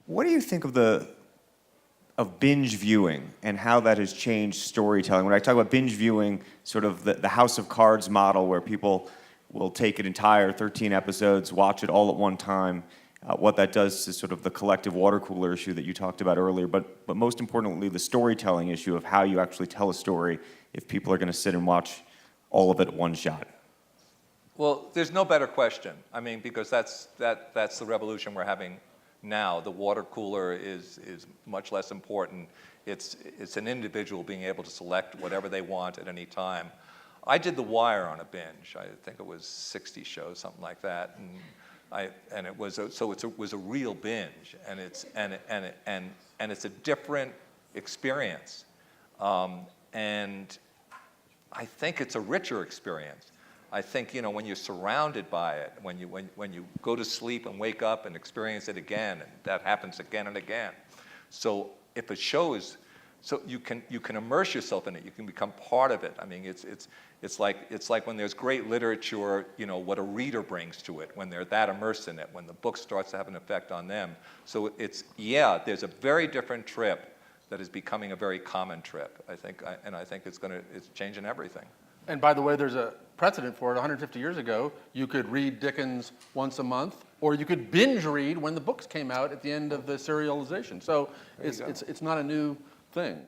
What do you think of binge viewing and how that has changed storytelling? When I talk about binge viewing, sort of the House of Cards model where people will take an entire 13 episodes, watch it all at one time, what that does to sort of the collective water cooler issue that you talked about earlier, but most importantly, the storytelling issue of how you actually tell a story if people are going to sit and watch all of it at one shot. Well, there's no better question. I mean, because that's the revolution we're having now. The water cooler is much less important. It's an individual being able to select whatever they want at any time. I did The Wire on a binge. I think it was 60 shows, something like that, and it was a real binge, and it's a different experience, and I think it's a richer experience. I think, when you're surrounded by it, when you go to sleep and wake up and experience it again, and that happens again and again. So if a show is, so you can immerse yourself in it, you can become part of it. I mean, it's like when there's great literature, what a reader brings to it, when they're that immersed in it, when the book starts to have an effect on them. So there's a very different trip that is becoming a very common trip, I think, and I think it's changing everything. And by the way, there's a precedent for it. 150 years ago, you could read Dickens once a month, or you could binge read when the books came out at the end of the serialization. So it's not a new thing.